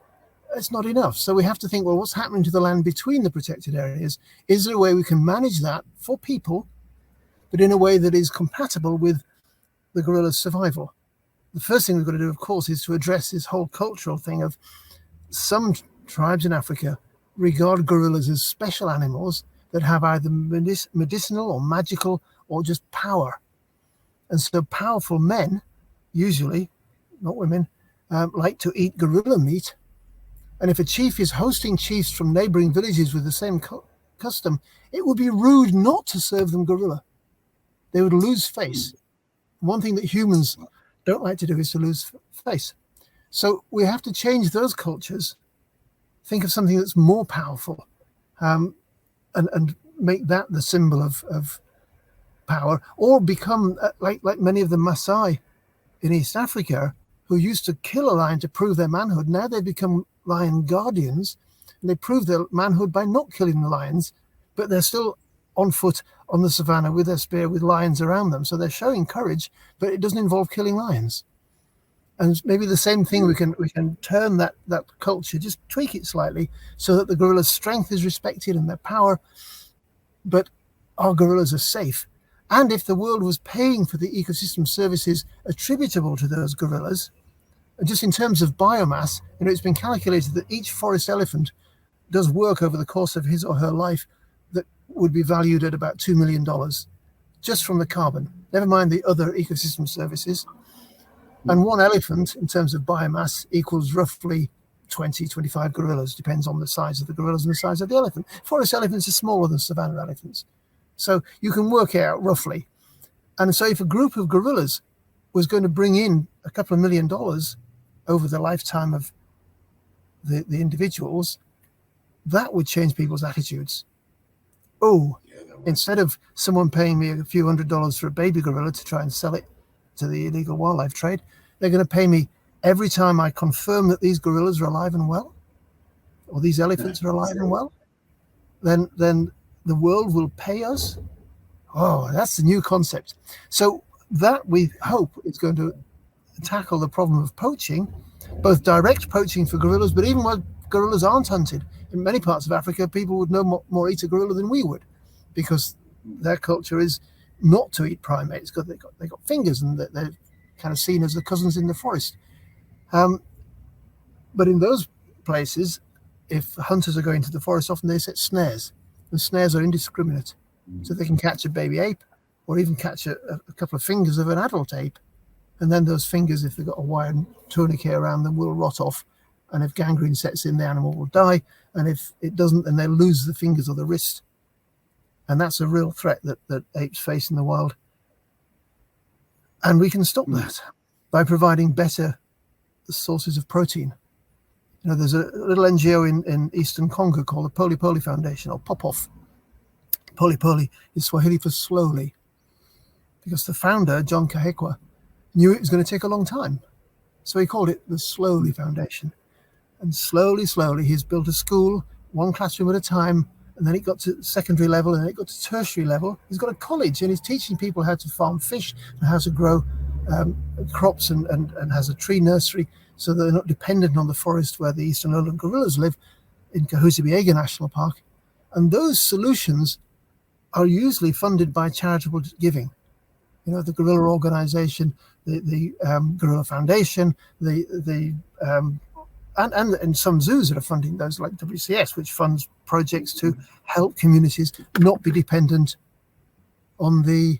It's not enough. So we have to think, well, what's happening to the land between the protected areas? Is there a way we can manage that for people, but in a way that is compatible with the gorilla's survival? The first thing we've got to do, of course, is to address this whole cultural thing of some tribes in Africa regard gorillas as special animals that have either medicinal or magical or just power. And so powerful men, usually, not women, like to eat gorilla meat. And if a chief is hosting chiefs from neighboring villages with the same custom, it would be rude not to serve them gorilla. They would lose face. One thing that humans don't like to do is to lose face. So we have to change those cultures, think of something that's more powerful, and make that the symbol of power, or become like many of the Maasai in East Africa, who used to kill a lion to prove their manhood. Now they've become lion guardians, and they prove their manhood by not killing the lions, but they're still on foot on the savannah with their spear with lions around them. So they're showing courage, but it doesn't involve killing lions. And maybe the same thing, we can turn that culture, just tweak it slightly so that the gorilla's strength is respected and their power, but our gorillas are safe. And if the world was paying for the ecosystem services attributable to those gorillas, just in terms of biomass, it's been calculated that each forest elephant does work over the course of his or her life that would be valued at about $2 million, just from the carbon, never mind the other ecosystem services. And one elephant, in terms of biomass, equals roughly 20, 25 gorillas, depends on the size of the gorillas and the size of the elephant. Forest elephants are smaller than savanna elephants. So you can work it out roughly. And so if a group of gorillas was going to bring in a couple of $1 million over the lifetime of the individuals, that would change people's attitudes. Instead of someone paying me a few $100s for a baby gorilla to try and sell it to the illegal wildlife trade, they're going to pay me every time I confirm that these gorillas are alive and well, or these elephants are alive and well. Then the world will pay us. That's the new concept. So that we hope is going to tackle the problem of poaching, both direct poaching for gorillas, but even where gorillas aren't hunted. In many parts of Africa, people would no more eat a gorilla than we would, because their culture is not to eat primates, because they got fingers and they're kind of seen as the cousins in the forest. But in those places, if hunters are going to the forest, often they set snares. The snares are indiscriminate, so they can catch a baby ape or even catch a couple of fingers of an adult ape. And then those fingers, if they've got a wire tourniquet around them, will rot off. And if gangrene sets in, the animal will die. And if it doesn't, then they'll lose the fingers or the wrist. And that's a real threat that apes face in the wild. And we can stop that by providing better sources of protein. You know, there's a little NGO in Eastern Congo called the Poli Poli Foundation, or Popoff. Poli Poli is Swahili for slowly, because the founder, John Kahekwa, knew it was going to take a long time. So he called it the Slowly Foundation. And slowly, he's built a school, one classroom at a time, and then it got to secondary level, and then it got to tertiary level. He's got a college, and he's teaching people how to farm fish and how to grow crops, and has a tree nursery, so they're not dependent on the forest where the eastern lowland gorillas live in Kahuzi-Biega National Park. And those solutions are usually funded by charitable giving. You know, the gorilla organization, the Gorilla Foundation, and some zoos that are funding those, like WCS, which funds projects to help communities not be dependent on the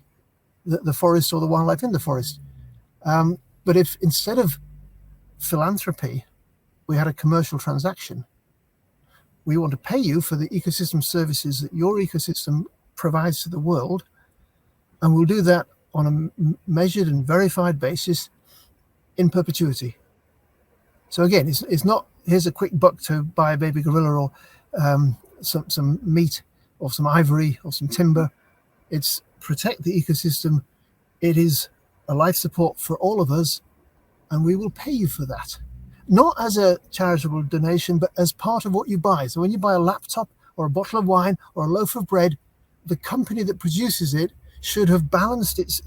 forest or the wildlife in the forest. But if instead of philanthropy, we had a commercial transaction, we want to pay you for the ecosystem services that your ecosystem provides to the world, and we'll do that on a measured and verified basis in perpetuity. So again, it's not, here's a quick buck to buy a baby gorilla, or some meat, or some ivory, or some timber. It's protect the ecosystem. It is a life support for all of us, and we will pay you for that. Not as a charitable donation, but as part of what you buy. So when you buy a laptop or a bottle of wine or a loaf of bread, the company that produces it should have balanced its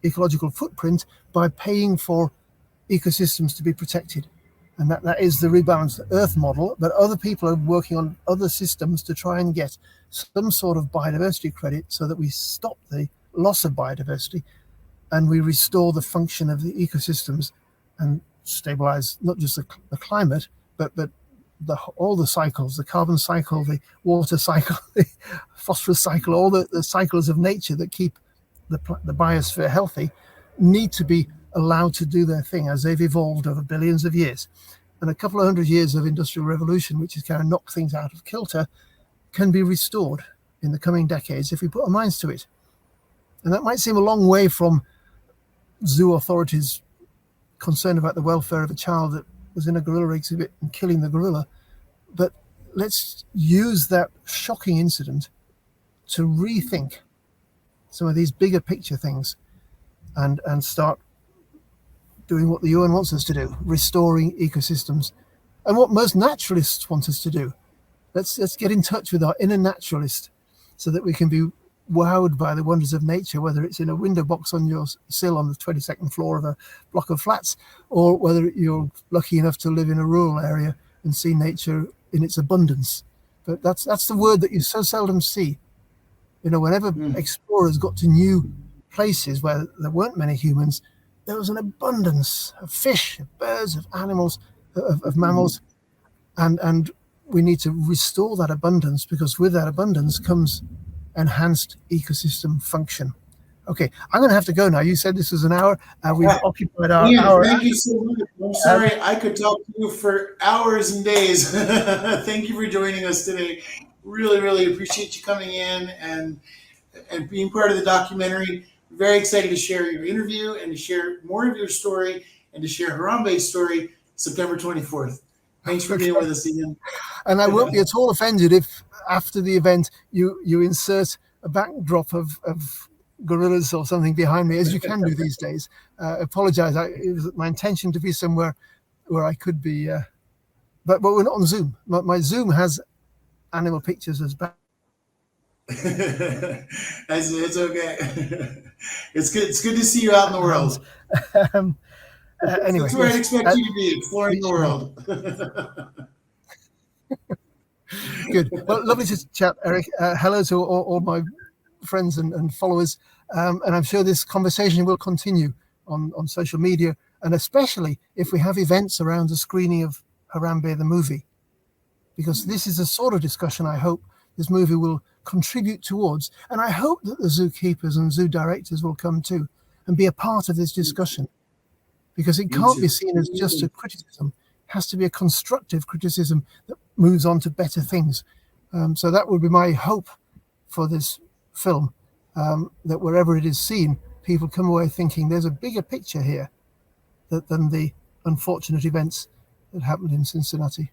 ecological footprint by paying for ecosystems to be protected. And that is the Rebalance the Earth model, but other people are working on other systems to try and get some sort of biodiversity credit so that we stop the loss of biodiversity and we restore the function of the ecosystems and stabilize not just the climate, but all the cycles, the carbon cycle, the water cycle, the phosphorus cycle, all the cycles of nature that keep the biosphere healthy need to be allowed to do their thing as they've evolved over billions of years. And a couple of hundred years of industrial revolution, which has kind of knocked things out of kilter, can be restored in the coming decades if we put our minds to it. And that might seem a long way from zoo authorities concerned about the welfare of a child that was in a gorilla exhibit and killing the gorilla. But let's use that shocking incident to rethink some of these bigger picture things and start doing what the UN wants us to do, restoring ecosystems, and what most naturalists want us to do. Let's get in touch with our inner naturalist so that we can be wowed by the wonders of nature, whether it's in a window box on your sill on the 22nd floor of a block of flats, or whether you're lucky enough to live in a rural area and see nature in its abundance. But that's the word that you so seldom see. You know, whenever explorers got to new places where there weren't many humans, there was an abundance of fish, of birds, of animals, of mammals, and we need to restore that abundance, because with that abundance comes enhanced ecosystem function. Okay, I'm going to have to go now. You said this was an hour. We've occupied our Ian, hour. Thank you so much. I'm sorry, I could talk to you for hours and days. Thank you for joining us today. Really, really appreciate you coming in and being part of the documentary. Very excited to share your interview and to share more of your story and to share Harambe's story September 24th. Thanks for being with us, Ian. And I won't be at all offended if after the event you insert a backdrop of gorillas or something behind me, as you can do these days. Apologize. It was my intention to be somewhere where I could be, but we're not on Zoom. My Zoom has animal pictures as back. It's okay. It's good. It's good to see you out in the world. Um, anyway, That's where yes, I'd expect you to be, exploring the world. good. Well, lovely to chat, Eric. Hello to all my friends and followers. And I'm sure this conversation will continue on social media, and especially if we have events around the screening of Harambe the movie, because this is a sort of discussion I hope this movie will contribute towards. And I hope that the zookeepers and zoo directors will come too and be a part of this discussion, because it can't be seen as just a criticism. It has to be a constructive criticism that moves on to better things. So that would be my hope for this film, that wherever it is seen, people come away thinking there's a bigger picture here than the unfortunate events that happened in Cincinnati.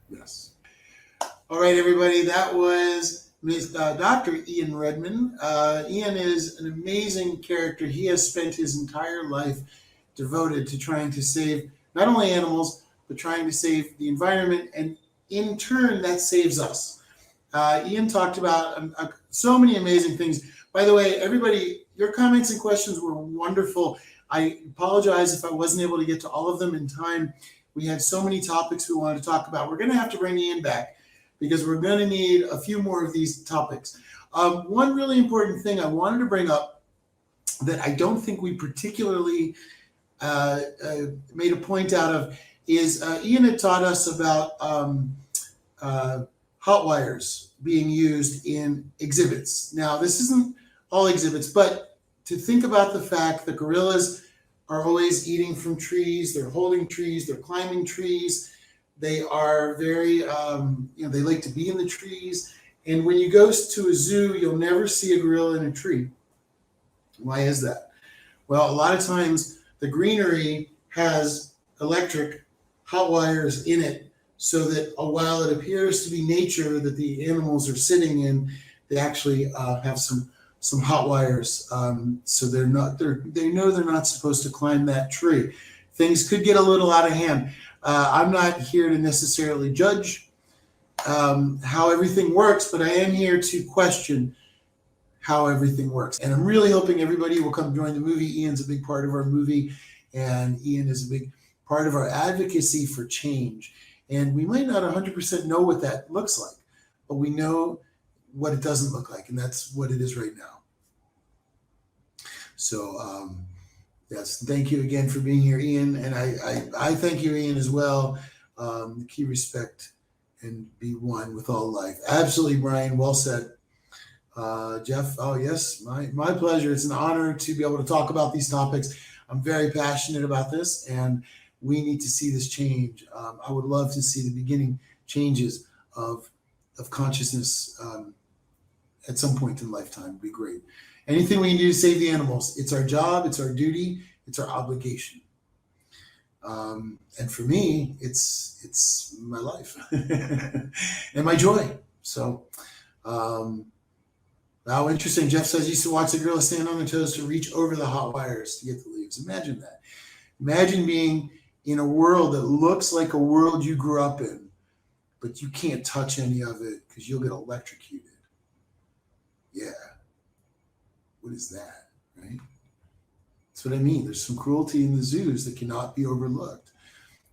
Yes. All right, everybody. That was Dr. Ian Redmond. Ian is an amazing character. He has spent his entire life devoted to trying to save not only animals, but trying to save the environment. And in turn, that saves us. Ian talked about so many amazing things. By the way, everybody, your comments and questions were wonderful. I apologize if I wasn't able to get to all of them in time. We had so many topics we wanted to talk about. We're going to have to bring Ian back because we're going to need a few more of these topics. One really important thing I wanted to bring up that I don't think we particularly made a point out of is Ian had taught us about hot wires being used in exhibits. Now, this isn't all exhibits, but to think about the fact that gorillas are always eating from trees, they're holding trees, they're climbing trees, they are very, they like to be in the trees. And when you go to a zoo, you'll never see a gorilla in a tree. Why is that? Well, a lot of times the greenery has electric hot wires in it, so that while it appears to be nature that the animals are sitting in, they actually have some hot wires. So they know they're not supposed to climb that tree. Things could get a little out of hand. I'm not here to necessarily judge how everything works, but I am here to question how everything works. And I'm really hoping everybody will come join the movie. Ian's a big part of our movie, and Ian is a big part of our advocacy for change. And we might not 100% know what that looks like, but we know what it doesn't look like, and that's what it is right now. So, yes, thank you again for being here, Ian. And I thank you, Ian, as well. The key respect and be one with all life. Absolutely, Brian. Well said. Jeff, oh, yes, my pleasure. It's an honor to be able to talk about these topics. I'm very passionate about this, and we need to see this change. I would love to see the beginning changes of consciousness at some point in lifetime. Would be great. Anything we can do to save the animals, it's our job, it's our duty, it's our obligation. And for me, it's my life and my joy. So, wow, interesting. Jeff says he used to watch the gorilla stand on their toes to reach over the hot wires to get the leaves. Imagine that. Imagine being in a world that looks like a world you grew up in, but you can't touch any of it because you'll get electrocuted. Yeah. What is that, right? That's what I mean. There's some cruelty in the zoos that cannot be overlooked.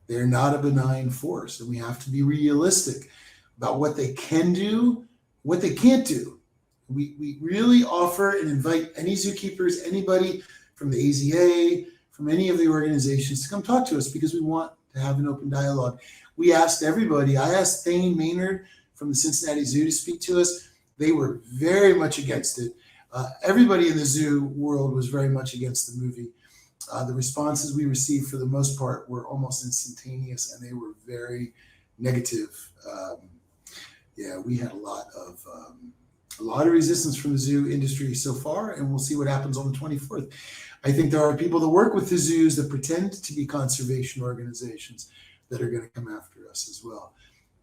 They're not a benign force, and we have to be realistic about what they can do, what they can't do. We really offer and invite any zookeepers, anybody from the AZA, from any of the organizations to come talk to us because we want to have an open dialogue. We asked everybody. I asked Thane Maynard from the Cincinnati Zoo to speak to us. They were very much against it. Everybody in the zoo world was very much against the movie. The responses we received for the most part were almost instantaneous, and they were very negative. We had a lot of resistance from the zoo industry so far, and we'll see what happens on the 24th. I think there are people that work with the zoos that pretend to be conservation organizations that are going to come after us as well.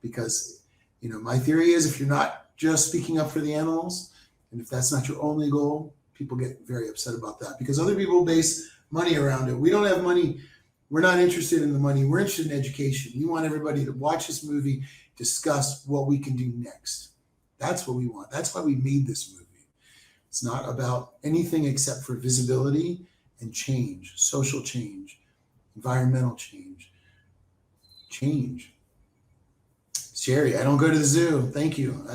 Because, my theory is if you're not just speaking up for the animals, and if that's not your only goal, people get very upset about that because other people base money around it. We don't have money. We're not interested in the money. We're interested in education. We want everybody to watch this movie, discuss what we can do next. That's what we want. That's why we made this movie. It's not about anything except for visibility and change, social change, environmental change. Sherry, I don't go to the zoo. Thank you.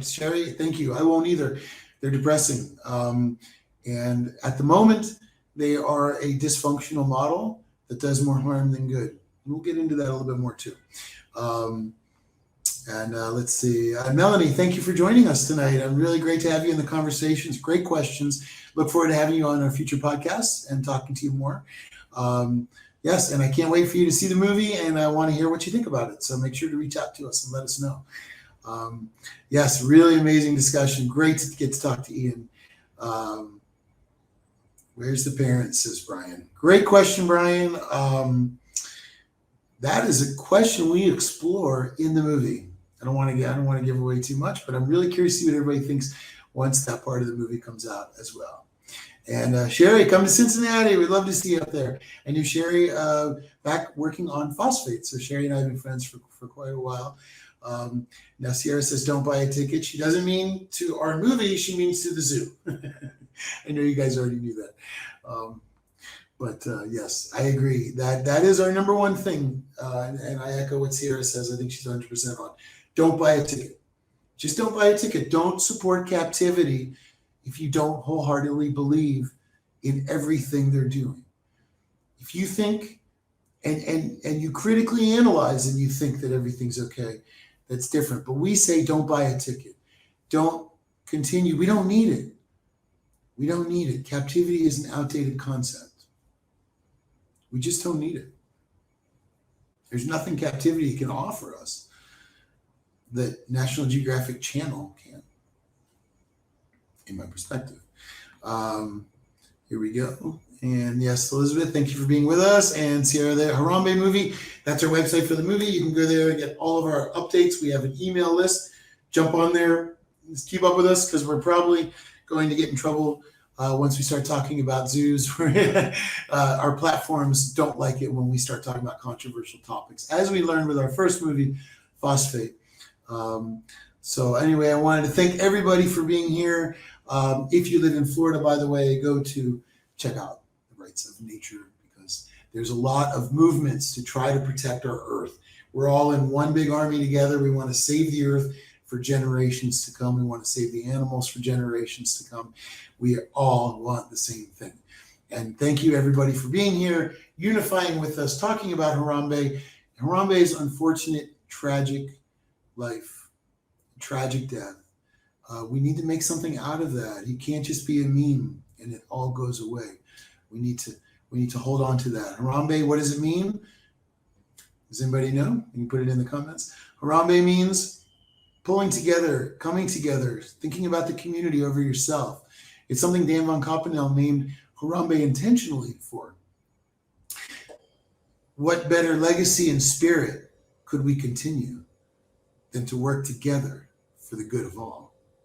Sherry, thank you. I won't either. They're depressing. And at the moment, they are a dysfunctional model that does more harm than good. We'll get into that a little bit more too. Let's see. Melanie, thank you for joining us tonight. Really great to have you in the conversations. Great questions. Look forward to having you on our future podcasts and talking to you more. Yes, and I can't wait for you to see the movie, and I want to hear what you think about it. So make sure to reach out to us and let us know. Yes, really amazing discussion. Great to get to talk to Ian. Where's the parents, says Brian. Great question, Brian. That is a question we explore in the movie. I don't want to give away too much, but I'm really curious to see what everybody thinks once that part of the movie comes out as well. And Sherry, come to Cincinnati. We'd love to see you up there. I knew Sherry back working on phosphate. So Sherry and I have been friends for quite a while. Now Sierra says, don't buy a ticket. She doesn't mean to our movie. She means to the zoo. I know you guys already knew that. But yes, I agree. That is our number one thing. And I echo what Sierra says. I think she's 100% on. Don't buy a ticket. Just don't buy a ticket. Don't support captivity if you don't wholeheartedly believe in everything they're doing. If you think and you critically analyze and you think that everything's okay, that's different. But we say don't buy a ticket. Don't continue. We don't need it. We don't need it. Captivity is an outdated concept. We just don't need it. There's nothing captivity can offer us that National Geographic Channel can, in my perspective. Here we go. And yes, Elizabeth, thank you for being with us. And Sierra, the Harambe movie, that's our website for the movie. You can go there and get all of our updates. We have an email list. Jump on there. Just keep up with us because we're probably going to get in trouble once we start talking about zoos. Our platforms don't like it when we start talking about controversial topics, as we learned with our first movie, Phosphate. So anyway, I wanted to thank everybody for being here. If you live in Florida, by the way, go to check out the Rights of Nature because there's a lot of movements to try to protect our Earth. We're all in one big army together. We want to save the Earth for generations to come. We want to save the animals for generations to come. We all want the same thing. And thank you, everybody, for being here, unifying with us, talking about Harambe's unfortunate, tragic life, tragic death. We need to make something out of that. He can't just be a meme and it all goes away. We need to hold on to that. Harambe, what does it mean? Does anybody know? You can put it in the comments. Harambe means pulling together, coming together, thinking about the community over yourself. It's something Dan von Koppenel named Harambe intentionally for. What better legacy and spirit could we continue than to work together for the good of all?